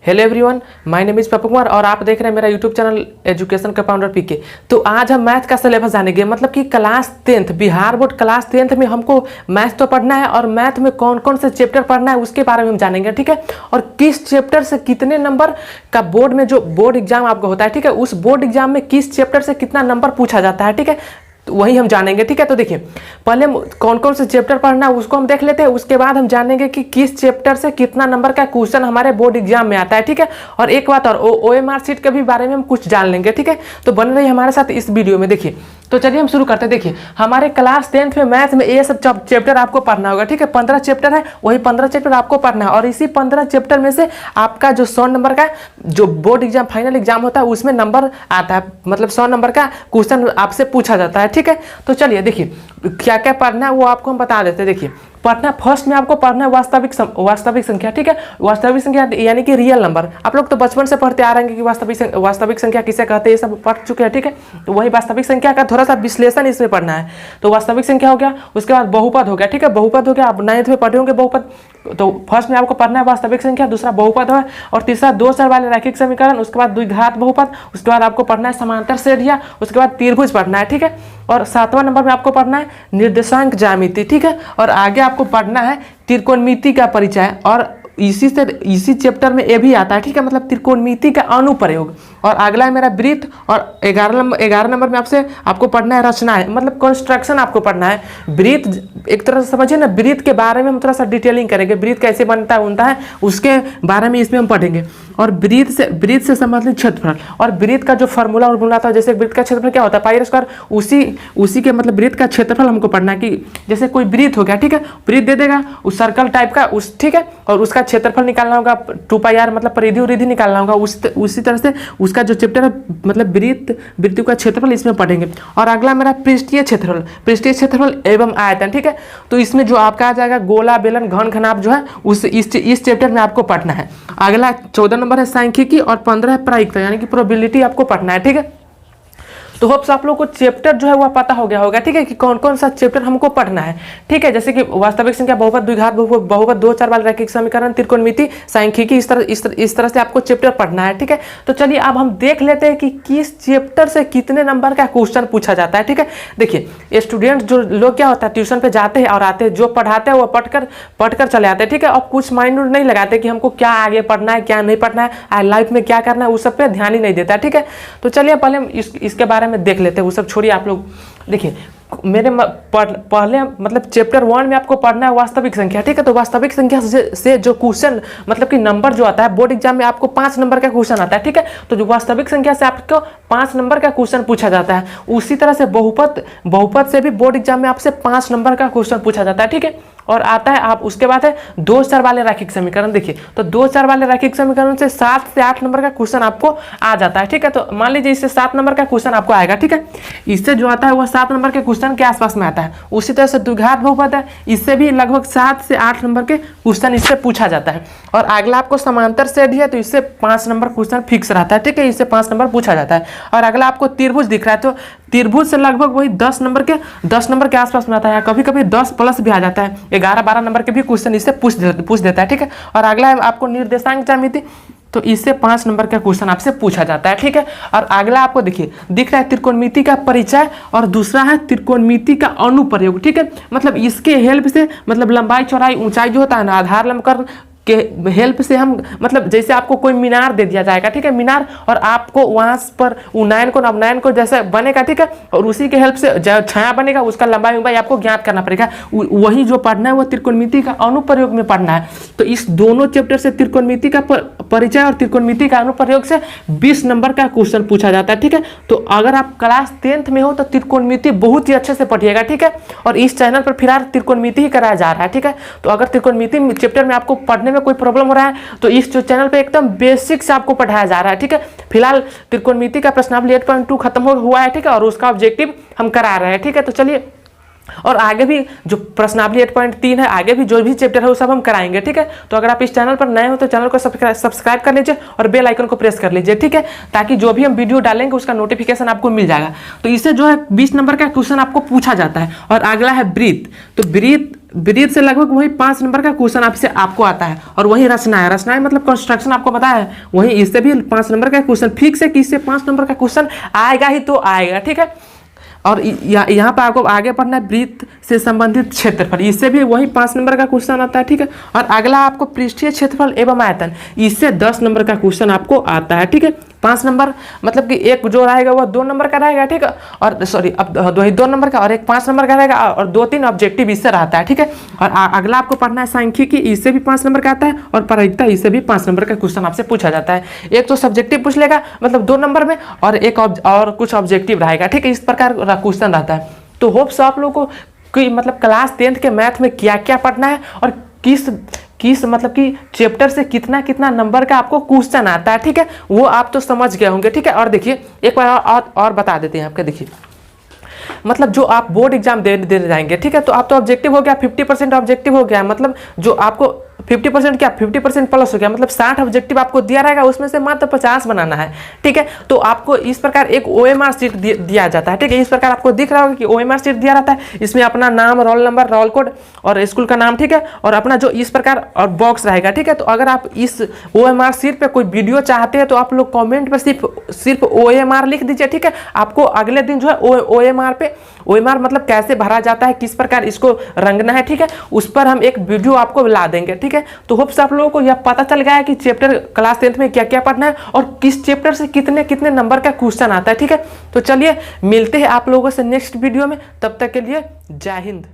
Hello everyone, my name is Pappu Kumar और आप देख रहे हैं मेरा यूट्यूब चैनल एजुकेशन का फाउंडर पीके। तो आज हम मैथ का सिलेबस जानेंगे, मतलब कि class 10th Bihar board class 10th में हमको मैथ तो पढ़ना है और मैथ में कौन कौन से चैप्टर पढ़ना है उसके बारे में हम जानेंगे, ठीक है। और किस चैप्टर से कितने नंबर का बोर्ड में जो बोर्ड एग्जाम आपको होता है, ठीक है, उस बोर्ड एग्जाम में किस चैप्टर से कितना नंबर पूछा जाता है, ठीक है, तो वही हम जानेंगे, ठीक है। तो देखिए, पहले कौन कौन से चैप्टर पढ़ना है उसको हम देख लेते हैं, उसके बाद हम जानेंगे कि किस चैप्टर से कितना नंबर का क्वेश्चन हमारे बोर्ड एग्जाम में आता है, ठीक है। और एक बात और, OMR शीट के भी बारे में हम कुछ जान लेंगे, ठीक है। तो बन रही हमारे साथ इस वीडियो में। देखिए, तो चलिए हम शुरू करते हैं। देखिए, हमारे क्लास 10th में मैथ में ये सब चैप्टर आपको पढ़ना होगा, ठीक है। 15 चैप्टर है, वही 15 चैप्टर आपको पढ़ना है और इसी 15 चैप्टर में से आपका जो 100 नंबर का जो बोर्ड एग्जाम फाइनल एग्जाम होता है उसमें नंबर आता है, मतलब 100 नंबर का क्वेश्चन आपसे पूछा जाता है, ठीक है। तो चलिए देखिए क्या क्या पढ़ना है वो आपको हम बता देते हैं। देखिए, पढ़ना फर्स्ट में आपको पढ़ना है वास्तविक संख्या, ठीक है। वास्तविक संख्या यानी कि रियल नंबर। आप लोग तो बचपन से पढ़ते आ रहे हैं कि वास्तविक संख्या किसे कहते हैं, ये सब पढ़ चुके हैं, ठीक है। तो वही वास्तविक संख्या का थोड़ा सा विश्लेषण इसमें पढ़ना है। तो वास्तविक संख्या हो गया, उसके बाद बहुपद हो गया, ठीक है। बहुपद हो गया, आप 9th में पढ़े होंगे बहुपद। तो फर्स्ट में आपको पढ़ना है वास्तविक संख्या, दूसरा बहुपद है और तीसरा दो चर वाले रैखिक समीकरण, उसके बाद द्विघात बहुपद, उसके बाद आपको पढ़ना है समांतर श्रेणियां, उसके बाद त्रिभुज पढ़ना है, ठीक है। और 7वां नंबर में आपको पढ़ना है निर्देशांक ज्यामिति, ठीक है। और आगे आपको पढ़ना है त्रिकोणमिति का परिचय और इसी चैप्टर में ये भी आता है, ठीक है, मतलब त्रिकोणमिति का अनुप्रयोग। और अगला है मेरा वृत्त और 11 नंबर में आपको पढ़ना है रचनाएं, मतलब कंस्ट्रक्शन आपको पढ़ना है। वृत्त एक तरह से समझिए ना, वृत्त के बारे में हम थोड़ा सा डिटेलिंग करेंगे, वृत्त कैसे बनता है उसके बारे में इसमें हम पढ़ेंगे। और वृत्त से संबंधित क्षेत्रफल और वृत्त का जो फॉर्मूला था, जैसे वृत्त का क्षेत्रफल क्या होता है पाई स्क्वायर, उसी के मतलब वृत्त का क्षेत्रफल हमको पढ़ना है। कि जैसे कोई वृत्त हो गया, ठीक है, वृत्त दे देगा उस सर्कल टाइप का ठीक है, और उसका क्षेत्रफल निकालना होगा 2πr, मतलब परिधि उरिधि निकालना होगा। उसी तरह से उसका जो चैप्टर है मतलब वृत्त का क्षेत्रफल इसमें पढ़ेंगे। और अगला मेरा पृष्ठीय क्षेत्रफल एवं आयतन, ठीक है। तो इसमें जो आपका आ जाएगा गोला बेलन घन घनाभ जो है इस चैप्टर में आपको पढ़ना है। अगला 14 नंबर है सांख्यिकी और 15 है प्रायिकता यानी कि प्रोबेबिलिटी आपको पढ़ना है, ठीक है। तो होप्स आप लोग को चैप्टर जो है वह पता हो गया होगा, ठीक है, कि कौन कौन सा चैप्टर हमको पढ़ना है, ठीक है। जैसे कि वास्तविक संख्या, बहुपद, द्विघात बहुपद, दो चर वाले रैखिक समीकरण, त्रिकोणमिति, सांख्यिकी, इस तरह से आपको चैप्टर पढ़ना है, ठीक है। तो चलिए अब हम देख लेते हैं कि किस चैप्टर से कितने नंबर का क्वेश्चन पूछा जाता है, ठीक है। देखिए, स्टूडेंट जो लोग क्या होता है ट्यूशन पे जाते हैं और आते हैं, जो पढ़ाते हैं वो पढ़कर चले आते हैं, ठीक है। और कुछ माइंड नहीं लगाते कि हमको क्या आगे पढ़ना है क्या नहीं पढ़ना है, लाइफ में क्या करना है, उस सब पे ध्यान ही नहीं देता, ठीक है। तो चलिए पहले हम इसके बारे में देख लेते हैं, वो सब छोड़िए आप लोग। देखिए, मेरे पहले मतलब चैप्टर 1 में आपको पढ़ना है वास्तविक संख्या, ठीक है। तो वास्तविक संख्या से जो क्वेश्चन मतलब कि नंबर जो आता है बोर्ड एग्जाम में आपको 5 नंबर का क्वेश्चन आता है, ठीक है। तो जो वास्तविक संख्या से आपको 5 नंबर का क्वेश्चन पूछा जाता है, उसी तरह से बहुपद से भी बोर्ड एग्जाम में आपसे 5 नंबर का क्वेश्चन पूछा जाता है, ठीक है। और आता है आप उसके बाद है दो चर वाले रैखिक समीकरण। देखिए, तो दो चर वाले रैखिक समीकरण से 7 से 8 नंबर का क्वेश्चन आपको आ जाता है, ठीक है। तो मान लीजिए इससे 7 नंबर का क्वेश्चन आपको आएगा, ठीक है। इससे जो आता है वह 7 नंबर के क्वेश्चन के आसपास में आता है। उसी तरह से द्विघात बहुपद है, इससे भी लगभग 7 से 8 नंबर के क्वेश्चन इससे पूछा जाता है। और अगला आपको समांतर श्रेणी है, तो इससे 5 नंबर क्वेश्चन फिक्स रहता है, ठीक है, इससे 5 नंबर पूछा जाता है। और अगला आपको त्रिभुज दिख रहा है, तो त्रिभुज से लगभग वही 10 नंबर के आसपास में आता है, कभी कभी 10 प्लस भी आ जाता है, 11-12 नंबर के भी क्वेश्चन इससे पूछ देता है, ठीक है। और अगला है आपको निर्देशांक ज्यामिति, तो इससे 5 नंबर का क्वेश्चन आपसे पूछा जाता है, ठीक है। और अगला आपको देखिए दिख रहा है त्रिकोणमिति का परिचय और दूसरा है त्रिकोणमिति का अनुप्रयोग, ठीक है। मतलब इसके हेल्प से मतलब लंबाई चौड़ाई ऊंचाई जो होता है ना, आधार लंबकर्ण के हेल्प से हम मतलब जैसे आपको कोई मीनार दे दिया जाएगा, ठीक है, मीनार, और आपको वहां पर उन्नयन को नवनयन को जैसे बनेगा, ठीक है, और उसी के हेल्प से जो छाया बनेगा उसका लंबाई उंबाई आपको ज्ञात करना पड़ेगा। वही जो पढ़ना है वो त्रिकोणमिति का अनुप्रयोग में पढ़ना है। तो इस दोनों चैप्टर से त्रिकोणमिति का परिचय और त्रिकोणमिति का अनुप्रयोग से 20 नंबर का क्वेश्चन पूछा जाता है, ठीक है। तो अगर आप क्लास 10th में हो तो त्रिकोणमिति बहुत ही अच्छे से पढ़िएगा, ठीक है। और इस चैनल पर फिलहाल त्रिकोणमिति ही कराया जा रहा है, ठीक है। तो अगर त्रिकोणमिति चैप्टर में आपको पढ़ने में कोई प्रॉब्लम हो रहा है तो इस चैनल पे एकदम बेसिक से आपको पढ़ाया जा रहा है, ठीक है। फिलहाल त्रिकोणमिति का प्रश्नावली 8.2 खत्म हुआ है, ठीक है, और उसका ऑब्जेक्टिव हम करा रहे हैं, ठीक है। तो चलिए, और आगे भी जो प्रश्नावली 8.3 है, आगे भी जो भी चैप्टर है वो सब हम कराएंगे, ठीक है। तो अगर आप इस चैनल पर नए हो तो चैनल को सब्सक्राइब कर लीजिए और बेल आइकन को प्रेस कर लीजिए, ठीक है, ताकि जो भी हम वीडियो डालेंगे उसका नोटिफिकेशन आपको मिल जाएगा। तो इससे जो है 20 नंबर का क्वेश्चन आपको पूछा जाता है। और अगला है वृत्त। तो ब्रीथ से लगभग वही 5 नंबर का क्वेश्चन आपसे आपको आता है। और वही रचना है मतलब कंस्ट्रक्शन आपको पता है, वही इससे भी 5 नंबर का क्वेश्चन फिक्स है कि इससे 5 नंबर का क्वेश्चन आएगा ही तो आएगा, ठीक है। और यहाँ पर आपको आगे पढ़ना है ब्रीथ से संबंधित क्षेत्रफल, इससे भी वही 5 नंबर का क्वेश्चन आता है, ठीक है। और अगला आपको पृष्ठीय क्षेत्रफल एवं आयतन, इससे 10 नंबर का क्वेश्चन आपको आता है, ठीक है। 5 नंबर मतलब कि एक जो रहेगा वह 2 नंबर का रहेगा, ठीक है। और सॉरी अब वही 2 नंबर का और एक 5 नंबर का रहेगा और 2-3 ऑब्जेक्टिव इससे रहता है, ठीक है। और अगला आपको पढ़ना है सांख्यिकी, इससे भी 5 नंबर का आता है। और प्रायिकता, इससे भी 5 नंबर का क्वेश्चन आपसे पूछा जाता है। एक तो सब्जेक्टिव पूछ लेगा मतलब 2 नंबर में, और एक और कुछ ऑब्जेक्टिव रहेगा, ठीक है। इस प्रकार का क्वेश्चन रहता है। तो होप्स आप लोगों को कि मतलब क्लास 10th के मैथ में क्या क्या पढ़ना है और किस मतलब कि चैप्टर से कितना कितना नंबर का आपको क्वेश्चन आता है, ठीक है। वो आप तो समझ गए होंगे, ठीक है। और देखिए एक बार और बता देते हैं आपके, देखिए मतलब जो आप बोर्ड एग्जाम दे जाएंगे, ठीक है। तो आप तो ऑब्जेक्टिव हो गया 50% ऑब्जेक्टिव हो गया, मतलब जो आपको 50% क्या 50% प्लस हो गया, मतलब 60 ऑब्जेक्टिव आपको दिया रहेगा, उसमें से मात्र 50 बनाना है, ठीक है। तो आपको इस प्रकार एक OMR शीट दिया जाता है, ठीक है। इस प्रकार आपको दिख रहा होगा कि OMR शीट दिया रहता है, इसमें अपना नाम, रोल नंबर, रोल कोड और स्कूल का नाम, ठीक है। और अपना जो इस प्रकार और बॉक्स रहेगा, ठीक है। तो अगर आप इस OMR शीट पे कोई वीडियो चाहते हैं तो आप लोग कॉमेंट पर सिर्फ OMR लिख दीजिए, ठीक है। आपको अगले दिन जो है OMR मतलब कैसे भरा जाता है, किस प्रकार इसको रंगना है, ठीक है, उस पर हम एक वीडियो आपको ला देंगे, ठीक है। तो होप्स आप लोगों को यह पता चल गया है कि चैप्टर क्लास 10th में क्या क्या पढ़ना है और किस चैप्टर से कितने कितने नंबर का क्वेश्चन आता है, ठीक है। तो चलिए मिलते हैं आप लोगों से नेक्स्ट वीडियो में, तब तक के लिए जय हिंद।